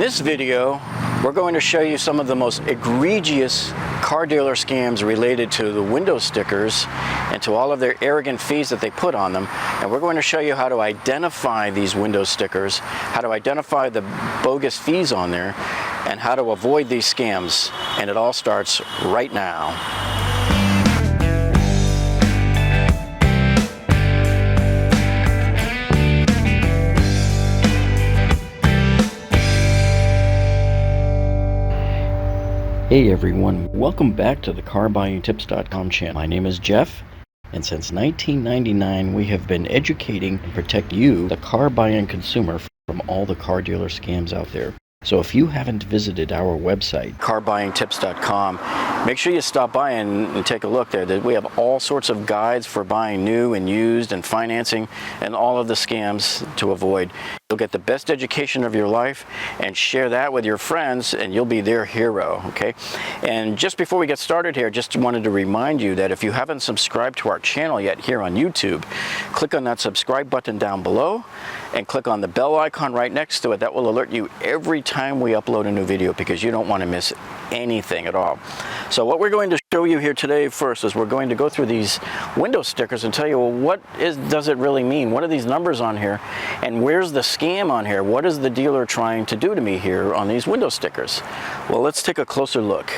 this video, we're going to show you some of the most egregious car dealer scams related to the window stickers and to all of their arrogant fees that they put on them. And we're going to show you how to identify these window stickers, how to identify the bogus fees on there, and how to avoid these scams. And it all starts right now. Hey everyone, welcome back to the carbuyingtipscom channel. My name is Jeff, and since 1999 we have been educating and protect you, the car buying consumer, from all the car dealer scams out there. So if you haven't visited our website, carbuyingtipscom, make sure you stop by and take a look there. We have all sorts of guides for buying new and used and financing and all of the scams to avoid. You'll get the best education of your life and share that with your friends, and you'll be their hero, okay? And just before we get started here, just wanted to remind you that if you haven't subscribed to our channel yet here on YouTube, click on that subscribe button down below and click on the bell icon right next to it. That will alert you every time we upload a new video, because you don't want to miss anything at all. So what we're going to show you here today first is we're going to go through these window stickers and tell you, well, what does it really mean? What are these numbers on here? And where's the scam on here? What is the dealer trying to do to me here on these window stickers? Well, let's take a closer look.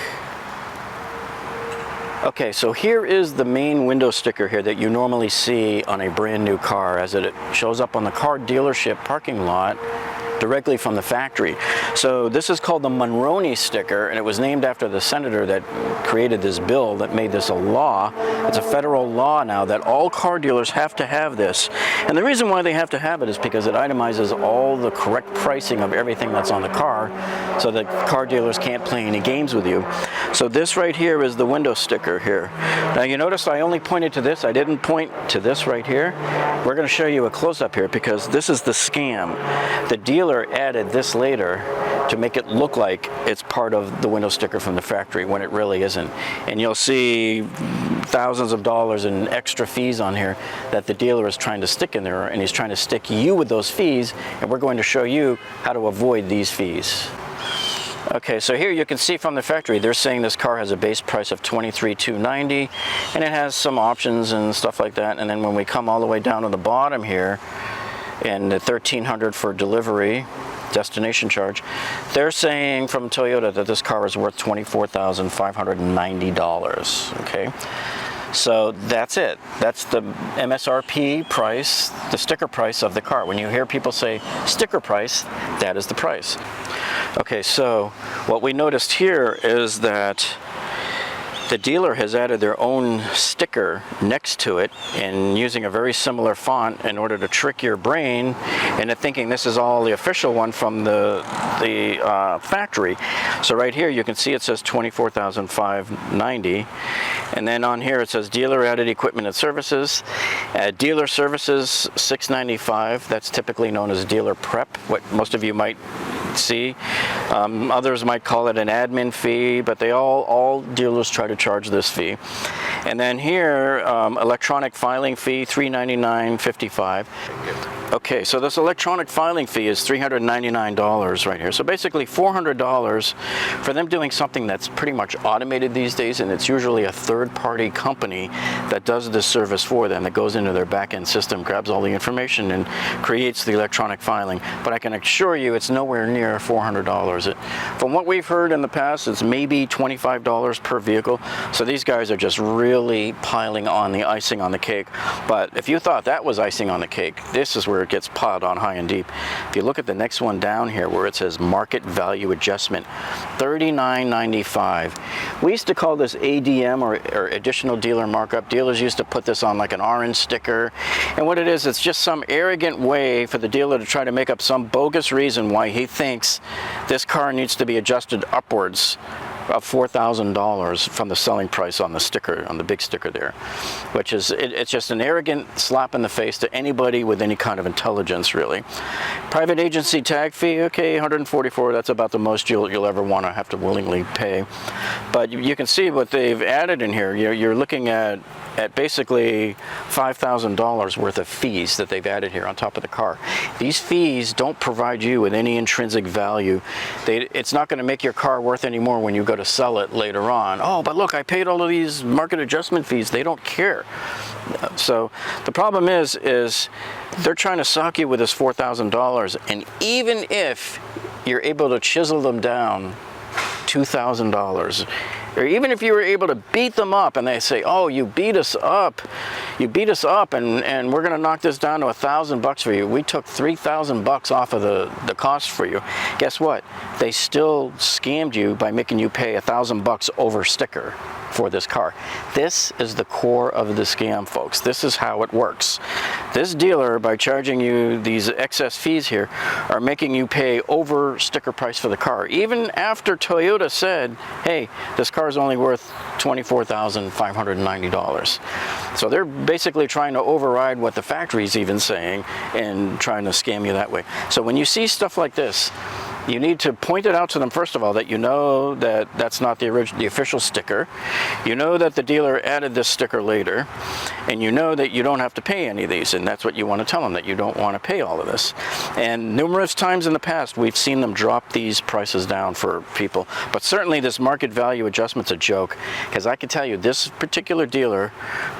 Okay, so here is the main window sticker here that you normally see on a brand new car, as it shows up on the car dealership parking lot directly from the factory. So this is called the Monroney sticker, and it was named after the senator that created this bill that made this a law. It's a federal law now that all car dealers have to have this. And the reason why they have to have it is because it itemizes all the correct pricing of everything that's on the car, so that car dealers can't play any games with you. So this right here is the window sticker here. Now you notice I only pointed to this. I didn't point to this right here. We're going to show you a close-up here because this is the scam. The dealer added this later to make it look like it's part of the window sticker from the factory when it really isn't. And you'll see thousands of dollars in extra fees on here that the dealer is trying to stick in there, and he's trying to stick you with those fees, and we're going to show you how to avoid these fees. Okay, so here you can see from the factory, they're saying this car has a base price of $23,290, and it has some options and stuff like that. And then when we come all the way down to the bottom here, and the $1,300 for delivery, destination charge, they're saying from Toyota that this car is worth $24,590, okay? So that's it. That's the MSRP price, the sticker price of the car. When you hear people say sticker price, that is the price. Okay, so what we noticed here is that the dealer has added their own sticker next to it and using a very similar font in order to trick your brain into thinking this is all the official one from the factory. So right here you can see it says $24,590, and then on here it says dealer added equipment and services. Dealer services $695. That's typically known as dealer prep, what most of you might see. Others might call it an admin fee, but they all dealers try to charge this fee. And then here, electronic filing fee, $399.55. Okay, so this electronic filing fee is $399 right here. So basically $400 for them doing something that's pretty much automated these days, and it's usually a third-party company that does this service for them, that goes into their back-end system, grabs all the information, and creates the electronic filing. But I can assure you it's nowhere near $400. From what we've heard in the past, it's maybe $25 per vehicle. So these guys are just really piling on the icing on the cake. But if you thought that was icing on the cake, this is where it gets piled on high and deep. If you look at the next one down here where it says market value adjustment, $39.95. We used to call this ADM, or additional dealer markup. Dealers used to put this on like an orange sticker, and what it is, it's just some arrogant way for the dealer to try to make up some bogus reason why he thinks this car needs to be adjusted upwards of $4,000 from the selling price on the sticker, on the big sticker there, which is, it's just an arrogant slap in the face to anybody with any kind of intelligence, really. Private agency tag fee, okay, $144, that's about the most you'll ever want to have to willingly pay. But you can see what they've added in here. You're looking at basically $5,000 worth of fees that they've added here on top of the car. These fees don't provide you with any intrinsic value. It's not going to make your car worth any more when you go to sell it later on. Oh, but look, I paid all of these market adjustment fees. They don't care. So the problem is they're trying to sock you with this $4,000, and even if you're able to chisel them down $2,000, or even if you were able to beat them up and they say, oh, you beat us up and we're going to knock this down to $1,000 for you. We took $3,000 off of the cost for you. Guess what? They still scammed you by making you pay $1,000 over sticker for this car. This is the core of the scam, folks. This is how it works. This dealer, by charging you these excess fees here, are making you pay over sticker price for the car, even after Toyota said, hey, this car is only worth $24,590. So they're basically trying to override what the factory's even saying and trying to scam you that way. So when you see stuff like this, you need to point it out to them, first of all, that you know that that's not the official sticker. You know that the dealer added this sticker later, and you know that you don't have to pay any of these, and that's what you want to tell them, that you don't want to pay all of this. And numerous times in the past, we've seen them drop these prices down for people. But certainly this market value adjustment's a joke, because I can tell you, this particular dealer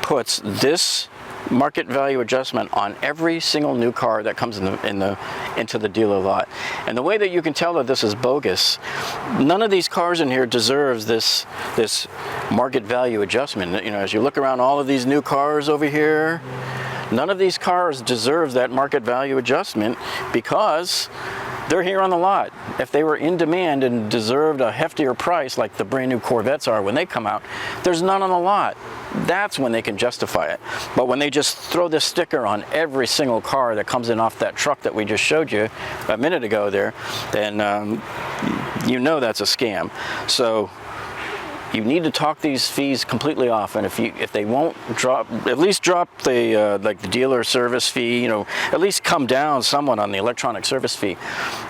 puts this market value adjustment on every single new car that comes into the dealer lot. And the way that you can tell that this is bogus, none of these cars in here deserves this market value adjustment. You know, as you look around all of these new cars over here, none of these cars deserves that market value adjustment because they're here on the lot. If they were in demand and deserved a heftier price like the brand new Corvettes are when they come out, there's none on the lot. That's when they can justify it. But when they just throw this sticker on every single car that comes in off that truck that we just showed you a minute ago there, then you know that's a scam. So you need to talk these fees completely off, and if they won't drop, at least drop the like the dealer service fee, you know, at least come down somewhat on the electronic service fee.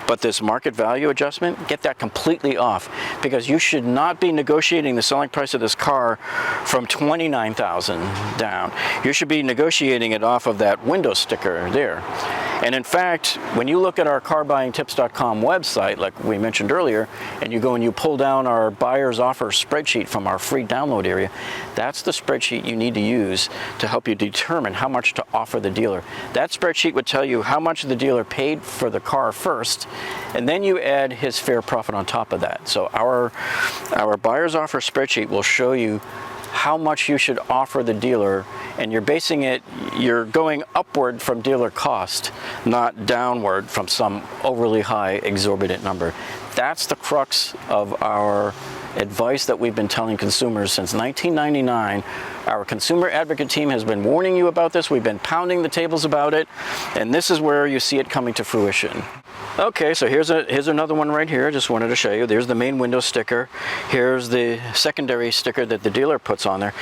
But this market value adjustment, get that completely off, because you should not be negotiating the selling price of this car from $29,000 down. You should be negotiating it off of that window sticker there. And in fact, when you look at our carbuyingtips.com website, like we mentioned earlier, and you go and you pull down our buyer's offer spreadsheet from our free download area, that's the spreadsheet you need to use to help you determine how much to offer the dealer. That spreadsheet would tell you how much the dealer paid for the car first, and then you add his fair profit on top of that. So our buyer's offer spreadsheet will show you how much you should offer the dealer, and you're going upward from dealer cost, not downward from some overly high exorbitant number. That's the crux of our advice that we've been telling consumers since 1999. Our consumer advocate team has been warning you about this. We've been pounding the tables about it, and this is where you see it coming to fruition. Okay, so here's another one right here. I just wanted to show you. There's the main window sticker. Here's the secondary sticker that the dealer puts on there.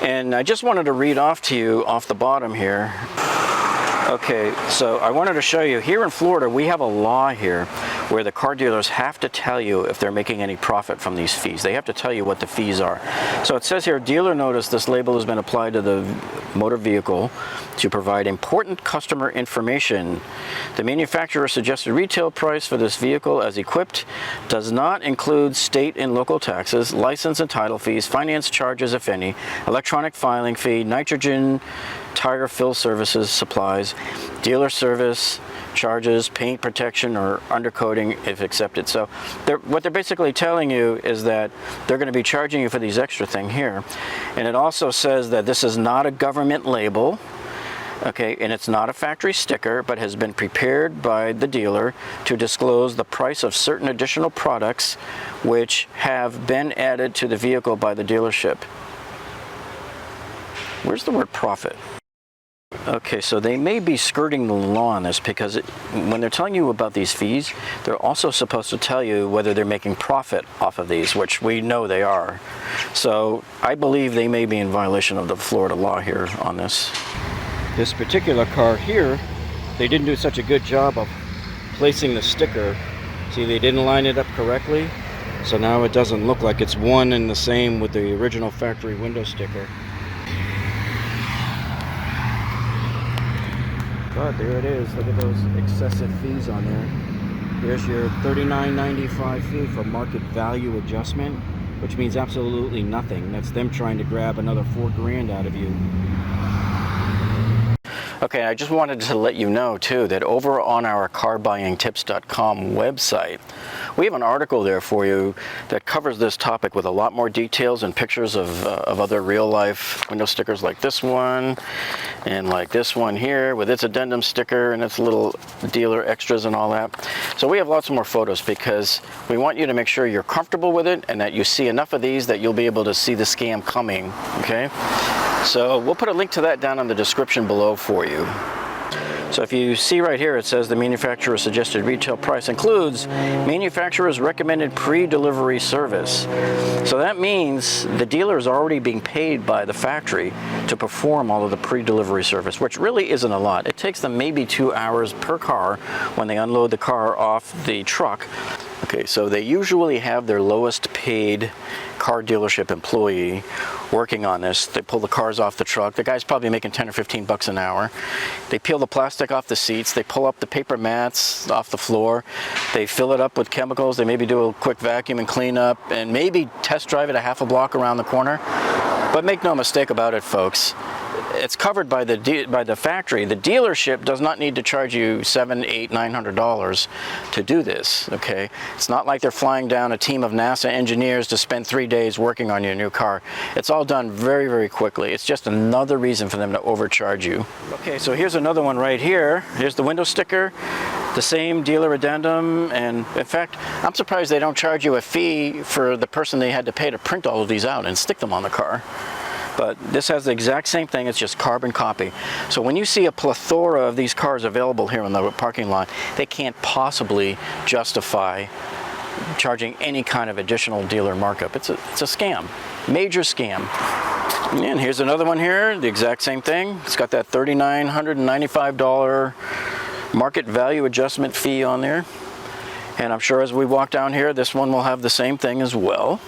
And I just wanted to read off to you off the bottom here. Okay, so I wanted to show you, here in Florida, we have a law here where the car dealers have to tell you if they're making any profit from these fees. They have to tell you what the fees are. So it says here, dealer notice, this label has been applied to the motor vehicle to provide important customer information. The manufacturer suggested retail price for this vehicle as equipped does not include state and local taxes, license and title fees, finance charges, if any, electronic filing fee, nitrogen, tire fill services, supplies, dealer service charges, paint protection, or undercoating if accepted. So what they're basically telling you is that they're going to be charging you for these extra thing here. And it also says that this is not a government label, okay, and it's not a factory sticker, but has been prepared by the dealer to disclose the price of certain additional products which have been added to the vehicle by the dealership. Where's the word profit? Okay, so they may be skirting the law on this because when they're telling you about these fees, they're also supposed to tell you whether they're making profit off of these, which we know they are. So I believe they may be in violation of the Florida law here on this. This particular car here, they didn't do such a good job of placing the sticker. See, they didn't line it up correctly, so now it doesn't look like it's one and the same with the original factory window sticker. But there it is. Look at those excessive fees on there. Here's your $39.95 fee for market value adjustment, which means absolutely nothing. That's them trying to grab another $4 grand out of you. Okay, I just wanted to let you know too that over on our carbuyingtipscom website, we have an article there for you that covers this topic with a lot more details and pictures of other real-life window stickers like this one and like this one here with its addendum sticker and its little dealer extras and all that. So we have lots more photos because we want you to make sure you're comfortable with it and that you see enough of these that you'll be able to see the scam coming, okay? So we'll put a link to that down in the description below for you. So if you see right here, it says the manufacturer's suggested retail price includes manufacturer's recommended pre-delivery service. So that means the dealer is already being paid by the factory to perform all of the pre-delivery service, which really isn't a lot. It takes them maybe 2 hours per car when they unload the car off the truck. Okay, so they usually have their lowest paid car dealership employee working on this. They pull the cars off the truck. The guy's probably making 10 or 15 bucks an hour. They peel the plastic off the seats. They pull up the paper mats off the floor. They fill it up with chemicals. They maybe do a quick vacuum and clean up and maybe test drive it a half a block around the corner. But make no mistake about it, folks. It's covered by the factory. The dealership does not need to charge you $700, $800, $900 to do this, okay? It's not like they're flying down a team of NASA engineers to spend 3 days working on your new car. It's all done very, very quickly. It's just another reason for them to overcharge you. Okay, so here's another one right here. Here's the window sticker, the same dealer addendum, and in fact, I'm surprised they don't charge you a fee for the person they had to pay to print all of these out and stick them on the car. But this has the exact same thing, it's just carbon copy. So when you see a plethora of these cars available here in the parking lot, they can't possibly justify charging any kind of additional dealer markup. It's a scam, major scam. And here's another one here, the exact same thing. It's got that $3,995 market value adjustment fee on there. And I'm sure as we walk down here, this one will have the same thing as well.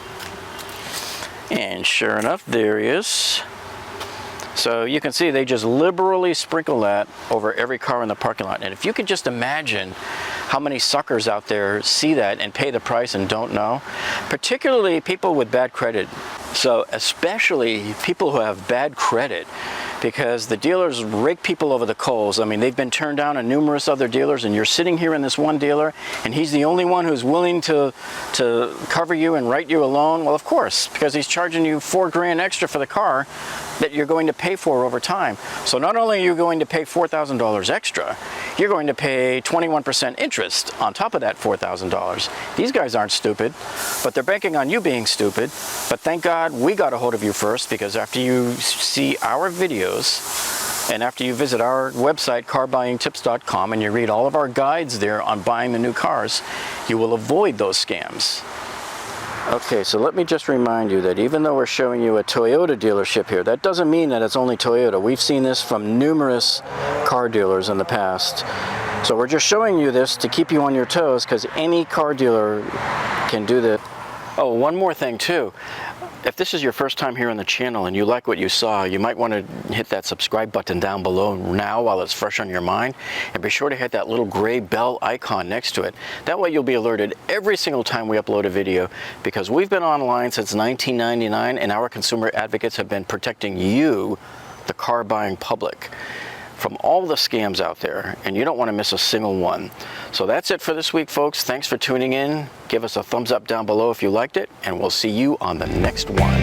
And sure enough, there he is. So you can see they just liberally sprinkle that over every car in the parking lot. And if you could just imagine how many suckers out there see that and pay the price and don't know, particularly people with bad credit. So especially people who have bad credit, because the dealers rake people over the coals. I mean, they've been turned down on numerous other dealers, and you're sitting here in this one dealer, and he's the only one who's willing to cover you and write you a loan. Well, of course, because he's charging you $4 grand extra for the car that you're going to pay for over time. So not only are you going to pay $4,000 extra, you're going to pay 21% interest on top of that $4,000. These guys aren't stupid, but they're banking on you being stupid. But thank God we got a hold of you first, because after you see our videos and after you visit our website, carbuyingtips.com, and you read all of our guides there on buying the new cars, you will avoid those scams. Okay, so let me just remind you that even though we're showing you a Toyota dealership here, that doesn't mean that it's only Toyota. We've seen this from numerous car dealers in the past. So we're just showing you this to keep you on your toes, because any car dealer can do this. Oh, one more thing too. If this is your first time here on the channel and you like what you saw, you might want to hit that subscribe button down below now while it's fresh on your mind, and be sure to hit that little gray bell icon next to it. That way you'll be alerted every single time we upload a video, because we've been online since 1999 and our consumer advocates have been protecting you, the car buying public, from all the scams out there, and you don't want to miss a single one. So that's it for this week, folks. Thanks for tuning in. Give us a thumbs up down below if you liked it, and we'll see you on the next one.